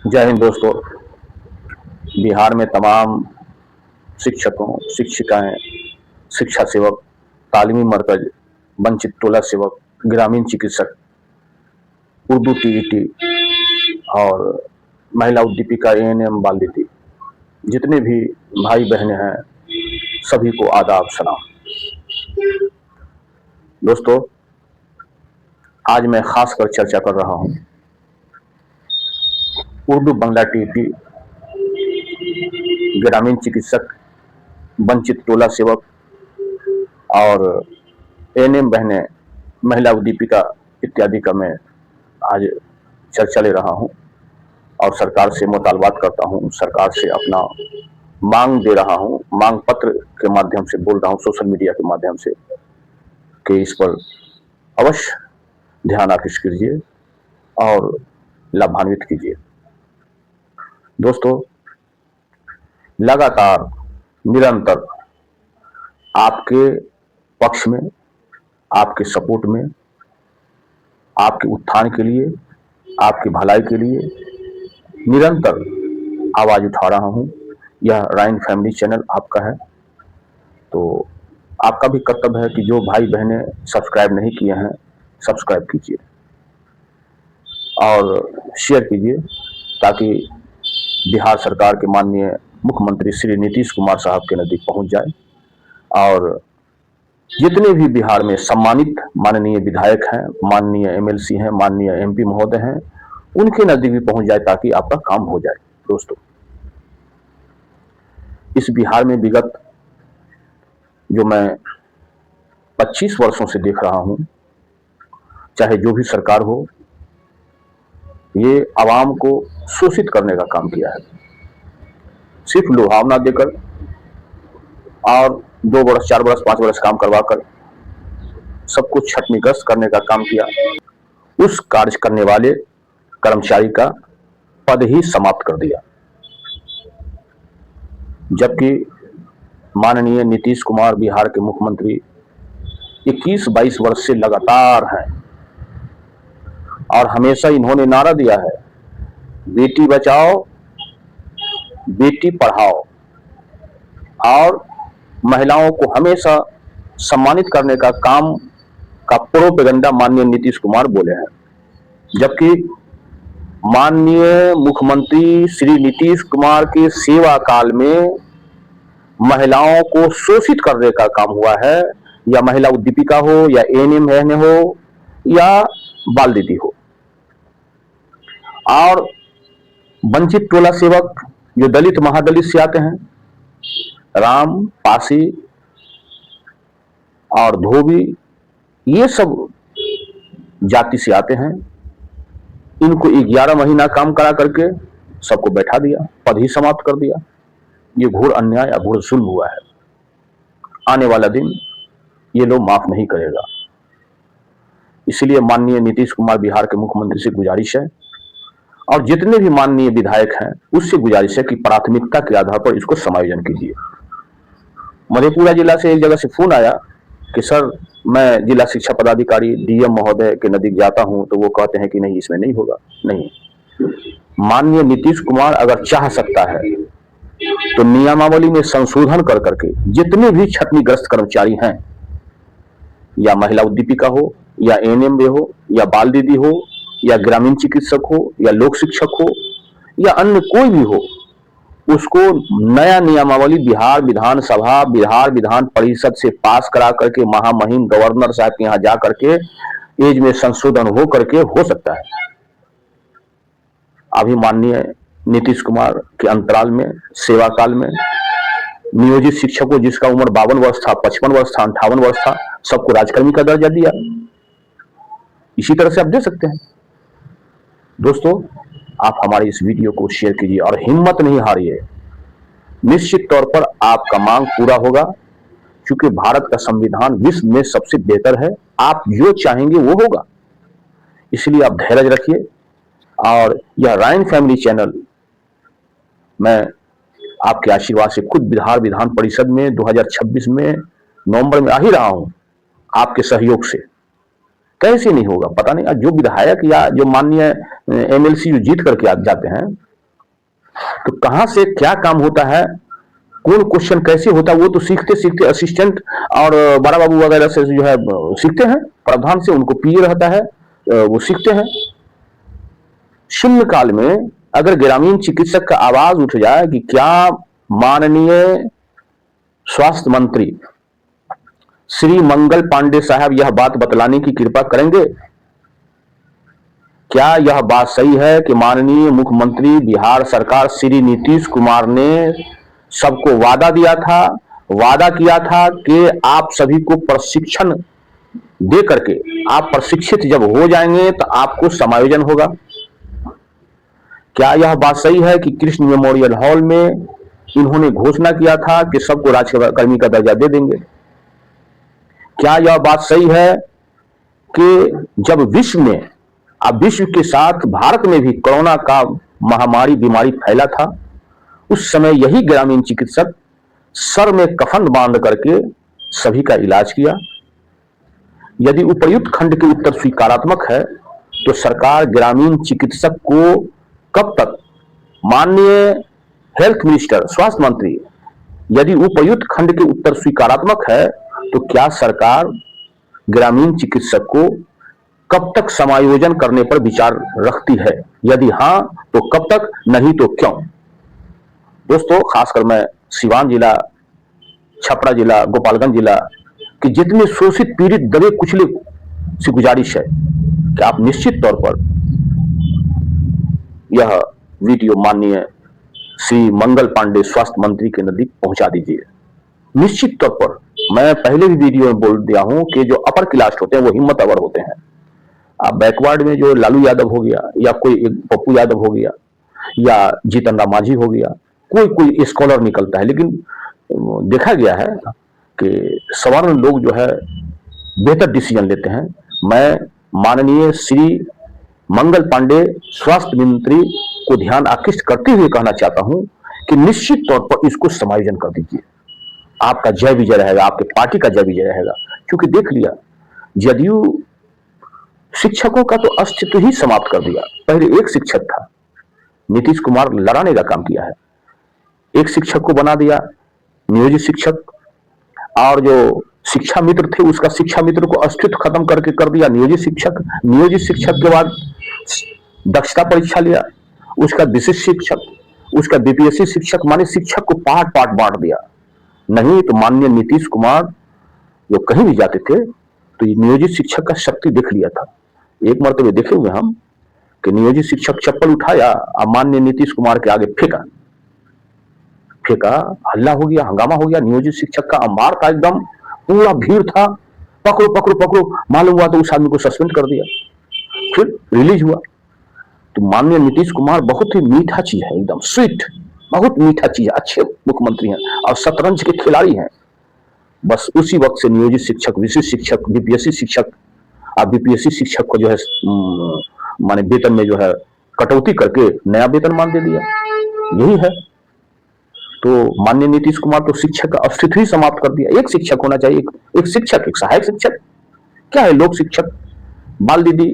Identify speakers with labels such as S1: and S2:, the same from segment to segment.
S1: जय हिंद दोस्तों। बिहार में तमाम शिक्षकों, शिक्षिकाएं, शिक्षा सेवक, तालीमी मरकज, वंचित टोला सेवक, ग्रामीण चिकित्सक, उर्दू टीईटी और महिला उद्दीपिका एएनएम बाल दीदी, जितने भी भाई बहनें हैं, सभी को आदाब सलाम। दोस्तों, आज मैं खास कर चर्चा कर रहा हूं उर्दू बंगला टीईटी, ग्रामीण चिकित्सक, वंचित टोला सेवक और एएनएम बहनें, महिला उद्दीपिका इत्यादि का मैं आज चर्चा ले रहा हूं और सरकार से मुतालबात करता हूं, सरकार से अपना मांग दे रहा हूं, मांग पत्र के माध्यम से बोल रहा हूं, सोशल मीडिया के माध्यम से, कि इस पर अवश्य ध्यान आकृष्ट कीजिए और लाभान्वित कीजिए। दोस्तों, लगातार निरंतर आपके पक्ष में, आपके सपोर्ट में, आपके उत्थान के लिए, आपकी भलाई के लिए निरंतर आवाज उठा रहा हूं। यह राइन फैमिली चैनल आपका है, तो आपका भी कर्तव्य है कि जो भाई बहनें सब्सक्राइब नहीं किए हैं, सब्सक्राइब कीजिए और शेयर कीजिए, ताकि बिहार सरकार के माननीय मुख्यमंत्री श्री नीतीश कुमार साहब के नजदीक पहुंच जाए और जितने भी बिहार में सम्मानित माननीय विधायक हैं, माननीय एमएलसी हैं, माननीय एमपी महोदय हैं, उनके नजदीक भी पहुंच जाए, ताकि आपका काम हो जाए। दोस्तों, इस बिहार में विगत जो मैं 25 वर्षों से देख रहा हूं, चाहे जो भी सरकार हो, ये आवाम को शोषित करने का काम किया है। सिर्फ लुभावना देकर और 2 वर्ष, 4 वर्ष, 5 वर्ष काम करवाकर सबको छटनीग्रस्त करने का काम किया। उस कार्य करने वाले कर्मचारी का पद ही समाप्त कर दिया, जबकि माननीय नीतीश कुमार बिहार के मुख्यमंत्री 21-22 वर्ष से लगातार हैं और हमेशा इन्होंने नारा दिया है, बेटी बचाओ, बेटी पढ़ाओ, और महिलाओं को हमेशा सम्मानित करने का काम का प्रोपेगेंडा माननीय नीतीश कुमार बोले हैं। जबकि माननीय मुख्यमंत्री श्री नीतीश कुमार के सेवा काल में महिलाओं को शोषित करने का काम हुआ है, या महिला उद्दीपिका हो, या एएनएम बहनें हो, या बाल दीदी हो। और वंचित टोला सेवक जो दलित महादलित से आते हैं, राम, पासी और धोबी, ये सब जाति से आते हैं, इनको 11 महीना काम करा करके सबको बैठा दिया, पद ही समाप्त कर दिया। ये घोर अन्याय या घोर जुल्म हुआ है। आने वाला दिन ये लोग माफ नहीं करेगा। इसलिए माननीय नीतीश कुमार बिहार के मुख्यमंत्री से गुजारिश है, और जितने भी माननीय विधायक हैं उससे गुजारिश है कि प्राथमिकता के आधार पर इसको समायोजन कीजिए। मधेपुरा जिला से एक जगह से फोन आया कि सर, मैं जिला शिक्षा पदाधिकारी डीएम महोदय के नजदीक जाता हूं, तो वो कहते हैं कि नहीं, इसमें नहीं होगा। नहीं, माननीय नीतीश कुमार अगर चाह सकता है तो नियमावली में संशोधन कर करके जितने भी क्षतिग्रस्त कर्मचारी हैं, या महिला उद्दीपिका हो, या एएनएम हो, या बाल दीदी हो, या ग्रामीण चिकित्सक हो, या लोक शिक्षक हो, या अन्य कोई भी हो, उसको नया नियमावली बिहार विधानसभा, बिहार विधान परिषद से पास करा करके महामहिम गवर्नर साहब के यहाँ जा करके एज में संशोधन हो करके हो सकता है। अभी माननीय नीतीश कुमार के अंतराल में, सेवा काल में नियोजित शिक्षकों जिसका उम्र 52 वर्ष था, 55 वर्ष था, 58 वर्ष था, सबको राजकर्मी का दर्जा दिया। इसी तरह से आप दे सकते हैं। दोस्तों, आप हमारे इस वीडियो को शेयर कीजिए और हिम्मत नहीं हारिए। निश्चित तौर पर आपका मांग पूरा होगा, क्योंकि भारत का संविधान विश्व में सबसे बेहतर है। आप जो चाहेंगे वो होगा। इसलिए आप धैर्य रखिए। और यह राइन फैमिली चैनल, मैं आपके आशीर्वाद से खुद बिहार विधान परिषद में 2026 में नवंबर में आ ही रहा हूं, आपके सहयोग से। कैसे नहीं होगा पता नहीं। जो विधायक या जो माननीय एमएलसी जो जीत करके जाते हैं, तो कहां से क्या काम होता है, कौन क्वेश्चन कैसे होता है, वो तो सीखते सीखते असिस्टेंट और बड़ा बाबू वगैरह से जो है सीखते हैं, प्रधान से उनको पीए रहता है, वो सीखते हैं। शून्य काल में अगर ग्रामीण चिकित्सक का आवाज उठ जाए कि क्या माननीय स्वास्थ्य मंत्री श्री मंगल पांडे साहब यह बात बतलाने की कृपा करेंगे, क्या यह बात सही है कि माननीय मुख्यमंत्री बिहार सरकार श्री नीतीश कुमार ने सबको वादा किया था कि आप सभी को प्रशिक्षण दे करके आप प्रशिक्षित जब हो जाएंगे तो आपको समायोजन होगा। क्या यह बात सही है कि कृष्ण मेमोरियल हॉल में इन्होंने घोषणा किया था कि सबको राज्यकर्मी का दर्जा दे देंगे? क्या यह बात सही है कि जब विश्व के साथ भारत में भी कोरोना का महामारी बीमारी फैला था, उस समय यही ग्रामीण चिकित्सक सर में कफन बांध करके सभी का इलाज किया? यदि उपर्युक्त खंड के उत्तर स्वीकारात्मक है तो सरकार ग्रामीण चिकित्सक को कब तक, माननीय हेल्थ मिनिस्टर स्वास्थ्य मंत्री, यदि उपर्युक्त खंड के उत्तर स्वीकारात्मक है तो क्या सरकार ग्रामीण चिकित्सक को कब तक समायोजन करने पर विचार रखती है? यदि हां तो कब तक, नहीं तो क्यों? दोस्तों, खासकर मैं सिवान जिला, छपरा जिला, गोपालगंज जिला के जितने शोषित पीड़ित दबे कुचले से गुजारिश है कि आप निश्चित तौर पर यह वीडियो माननीय श्री मंगल पांडे स्वास्थ्य मंत्री के नजदीक पहुंचा दीजिए। निश्चित तौर पर मैं पहले भी वीडियो में बोल दिया हूं कि जो अपर क्लास होते हैं वो हिम्मत अवर होते हैं। आप बैकवर्ड में जो लालू यादव हो गया या कोई पप्पू यादव हो गया या जीतन राम मांझी हो गया, कोई स्कॉलर निकलता है, लेकिन देखा गया है कि सवर्ण लोग जो है बेहतर डिसीजन लेते हैं। मैं माननीय श्री मंगल पांडे स्वास्थ्य मंत्री को ध्यान आकृष्ट करते हुए कहना चाहता हूं कि निश्चित तौर पर इसको समायोजन कर दीजिए। आपका जय विजय रहेगा, आपके पार्टी का जय विजय रहेगा। क्योंकि देख लिया, जदयू शिक्षकों का तो अस्तित्व ही समाप्त कर दिया। पहले एक शिक्षक था, नीतीश कुमार लड़ाने का काम किया है, एक शिक्षक को बना दिया नियोजित शिक्षक, और जो शिक्षा मित्र थे उसका शिक्षा मित्र को अस्तित्व खत्म करके कर दिया नियोजित शिक्षक। नियोजित शिक्षक के बाद दक्षता परीक्षा लिया, उसका विशिष्ट शिक्षक, उसका बीपीएससी शिक्षक, माने शिक्षक को पार्ट पार्ट बांट दिया। नहीं तो माननीय नीतीश कुमार जो कहीं भी जाते थे तो ये नियोजित शिक्षक का शक्ति देख लिया था। एक मरतबे देखे हुए हम कि नियोजित शिक्षक चप्पल उठाया और माननीय नीतीश कुमार के आगे फेंका, हल्ला हो गया, हंगामा हो गया। नियोजित शिक्षक का अंबार का एकदम पूरा भीड़ था, पकड़ो पकड़ो पकड़ो, मालूम हुआ तो उस आदमी को सस्पेंड कर दिया, फिर रिलीज हुआ। तो माननीय नीतीश कुमार बहुत ही मीठा चीज है, एकदम स्वीट, बहुत मीठा चीज है, अच्छे मुख्यमंत्री हैं और शतरंज के खिलाड़ी हैं। बस उसी वक्त से नियोजित शिक्षक, विशिष्ट शिक्षक, बीपीएससी शिक्षक, अब बीपीएससी शिक्षक को जो है माने वेतन में जो है कटौती करके नया वेतन मान दे दिया। यही है। तो माननीय नीतीश कुमार तो शिक्षक का अस्तित्व ही समाप्त कर दिया। एक शिक्षक होना चाहिए, एक शिक्षक, एक सहायक शिक्षक, क्या है, लोक शिक्षक, बाल दीदी,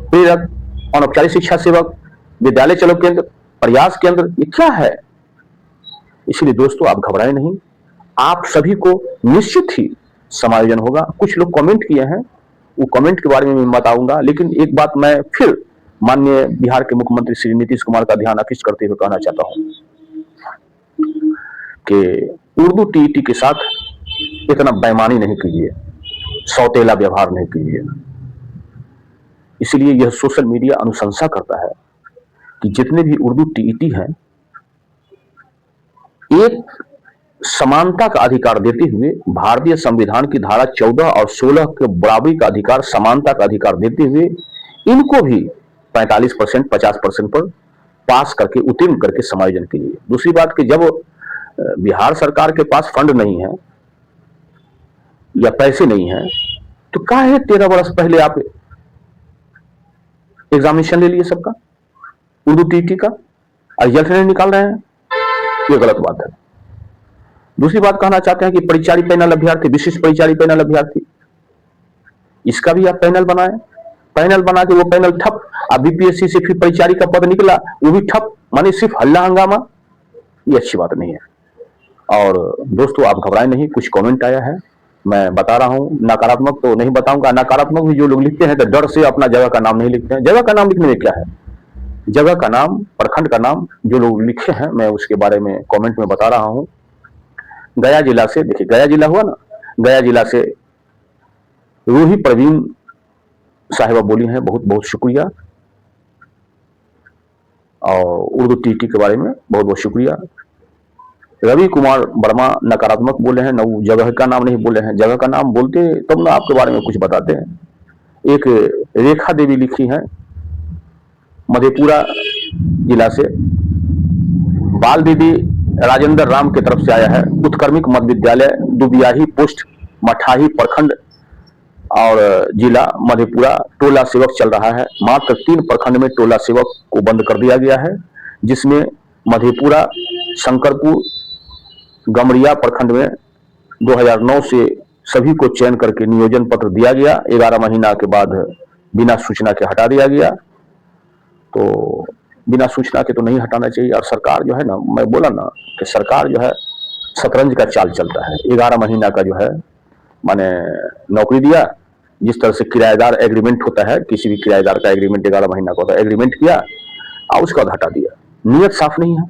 S1: प्रेरक, अनौपचारिक शिक्षा सेवक, विद्यालय चलो केंद्र, प्रयास केंद्र, ये क्या है? इसलिए दोस्तों आप घबराए नहीं, आप सभी को निश्चित ही समायोजन होगा। कुछ लोग कमेंट किए हैं, वो कमेंट के बारे में मैं बताऊंगा, लेकिन एक बात मैं फिर माननीय बिहार के मुख्यमंत्री श्री नीतीश कुमार का ध्यान आकृष्ट करते हुए कहना चाहता हूं कि उर्दू टीईटी के साथ इतना बेईमानी नहीं कीजिए, सौतेला व्यवहार नहीं कीजिए। इसलिए यह सोशल मीडिया अनुशंसा करता है कि जितने भी उर्दू टीईटी हैं, एक समानता का अधिकार देते हुए भारतीय संविधान की धारा 14 और 16 के बराबरी का अधिकार, समानता का अधिकार देते हुए इनको भी 45%, 50% पर पास करके, उत्तीर्ण करके समायोजन कीजिए। दूसरी बात कि जब बिहार सरकार के पास फंड नहीं है या पैसे नहीं है तो काहे 13 वर्ष पहले आप एग्जामिनेशन ले लिए सबका, उर्दू टीटी का, रिजल्ट नहीं निकाल रहे हैं? ये गलत बात है। दूसरी बात कहना चाहते हैं कि परिचारी पैनल अभ्यर्थी, विशिष्ट परिचारी पैनल अभ्यर्थी, इसका भी आप पैनल बनाए, पैनल बना के वो पैनल ठप। अब बीपीएससी से फिर परिचारी का पद निकला, वो भी ठप, माने सिर्फ हल्ला हंगामा। ये अच्छी बात नहीं है। और दोस्तों आप घबराएं नहीं, कुछ कमेंट आया है, मैं बता रहा हूं। नकारात्मक तो नहीं बताऊंगा, नकारात्मक भी जो लोग लिखते हैं तो डर से अपना जगह का नाम नहीं लिखते हैं। जगह का नाम लिखने में क्या है, जगह का नाम, प्रखंड का नाम जो लोग लिखे हैं, मैं उसके बारे में कमेंट में बता रहा हूं। गया जिला से, देखिए गया जिला हुआ ना, गया जिला से रूही प्रवीण साहिबा बोली हैं, बहुत बहुत शुक्रिया। और उर्दू टीटी के बारे में बहुत बहुत शुक्रिया। रवि कुमार वर्मा नकारात्मक बोले हैं, न जगह का नाम नहीं बोले हैं। जगह का नाम बोलते तब ना आपके बारे में कुछ बताते हैं। एक रेखा देवी लिखी है मधेपुरा जिला से, बाल दीदी राजेंद्र राम की तरफ से आया है। उत्कर्मिक मध्य विद्यालय दुबियाही पोस्ट मठाही प्रखंड और जिला मधेपुरा टोला सेवक चल रहा है। मात्र 3 प्रखंड में टोला सेवक को बंद कर दिया गया है, जिसमें मधेपुरा, शंकरपुर, गमरिया प्रखंड में 2009 से सभी को चयन करके नियोजन पत्र दिया गया। 11 महीना के बाद बिना सूचना के हटा दिया गया। तो बिना सूचना के तो नहीं हटाना चाहिए। और सरकार जो है ना, मैं बोला ना कि सरकार जो है शतरंज का चाल चलता है। 11 महीना का जो है माने नौकरी दिया, जिस तरह से किराएदार एग्रीमेंट होता है, किसी भी किराएदार का एग्रीमेंट 11 महीना का होता है, एग्रीमेंट किया और उसके बाद हटा दिया। नियत साफ नहीं है।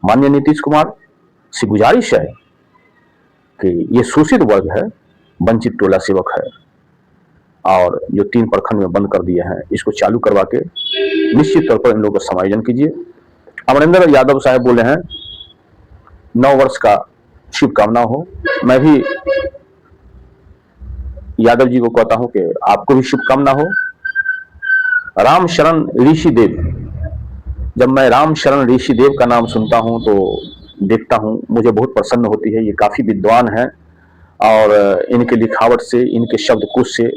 S1: माननीय नीतीश कुमार से गुजारिश है कि ये शोषित वर्ग है, वंचित टोला सेवक है, और जो 3 प्रखंड में बंद कर दिए हैं, इसको चालू करवा के निश्चित तौर पर इन लोगों का समायोजन कीजिए। अमरिंदर यादव साहब बोले हैं 9 वर्ष का शुभकामना हो। मैं भी यादव जी को कहता हूं कि आपको भी शुभकामना हो। राम शरण ऋषि देव, जब मैं राम शरण ऋषि देव का नाम सुनता हूं तो देखता हूं, मुझे बहुत प्रसन्न होती है। ये काफी विद्वान हैं और इनके लिखावट से, इनके शब्दकोश से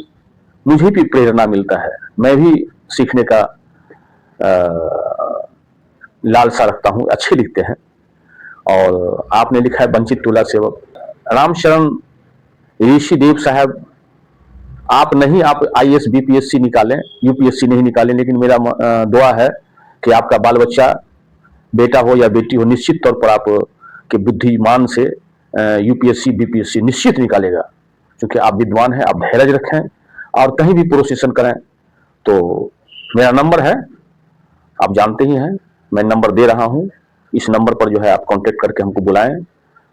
S1: मुझे भी प्रेरणा मिलता है। मैं भी सीखने का लालसा रखता हूं। अच्छे लिखते हैं। और आपने लिखा है वंचित टोला सेवक राम शरण ऋषि देव साहब, आप नहीं, आप IAS BPSC निकालें, UPSC नहीं निकालें, लेकिन मेरा दुआ है कि आपका बाल बच्चा, बेटा हो या बेटी हो, निश्चित तौर पर आप के बुद्धिमान से UPSC BPSC निश्चित निकालेगा, क्योंकि आप विद्वान हैं। आप धैर्य रखें और कहीं भी प्रोसेसन करें। तो मेरा नंबर है, आप जानते ही हैं, मैं नंबर दे रहा हूं। इस नंबर पर जो है आप कांटेक्ट करके हमको बुलाएं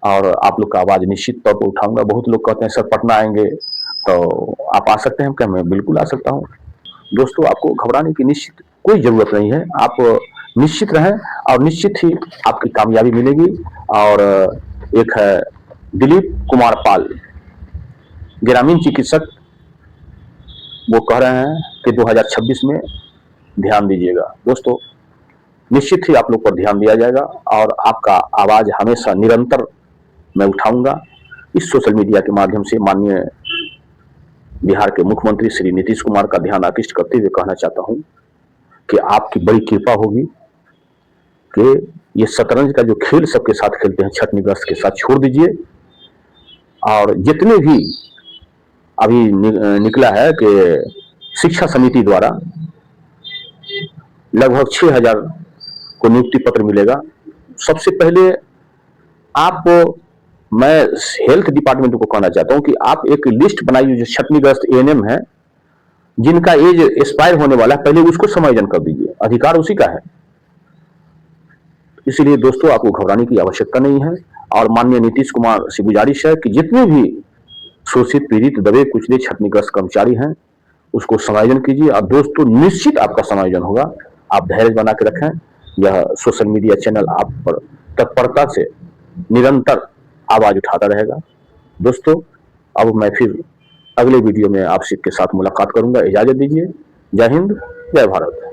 S1: और आप लोग का आवाज निश्चित तौर पर उठाऊंगा। बहुत लोग कहते हैं सर पटना आएंगे तो आप आ सकते हैं क्या? मैं बिल्कुल आ सकता हूं। दोस्तों आपको घबराने की निश्चित कोई जरूरत नहीं है। आप निश्चित रहें और निश्चित ही आपकी कामयाबी मिलेगी। और एक है दिलीप कुमार पाल, ग्रामीण चिकित्सक, वो कह रहे हैं कि 2026 में ध्यान दीजिएगा। दोस्तों निश्चित ही आप लोग पर ध्यान दिया जाएगा और आपका आवाज हमेशा निरंतर मैं उठाऊंगा। इस सोशल मीडिया के माध्यम से माननीय बिहार के मुख्यमंत्री श्री नीतीश कुमार का ध्यान आकृष्ट करते हुए कहना चाहता हूं कि आपकी बड़ी कृपा होगी कि ये शतरंज का जो खेल सबके साथ खेलते हैं, छठ निग्रस्त के साथ छोड़ दीजिए। और जितने भी अभी निकला है कि शिक्षा समिति द्वारा लगभग 6000 को नियुक्ति पत्र मिलेगा। सबसे पहले आप, मैं हेल्थ डिपार्टमेंट को कहना चाहता हूं कि आप एक लिस्ट बनाइए जो छटनीग्रस्त ANM है, जिनका एज एक्सपायर होने वाला है, पहले उसको समायोजन कर दीजिए। अधिकार उसी का है। इसलिए दोस्तों आपको घबराने की आवश्यकता नहीं है। और माननीय नीतीश कुमार से गुजारिश है कि जितने भी शोषित, पीड़ित, दबे कुचले छटनीग्रस्त कर्मचारी हैं, उसको समायोजन कीजिए। और दोस्तों निश्चित आपका समायोजन होगा। आप धैर्य बना के रखें। यह सोशल मीडिया चैनल आप पर तत्परता से निरंतर आवाज उठाता रहेगा। दोस्तों अब मैं फिर अगले वीडियो में आपसे के साथ मुलाकात करूंगा। इजाजत दीजिए। जय हिंद, जय भारत।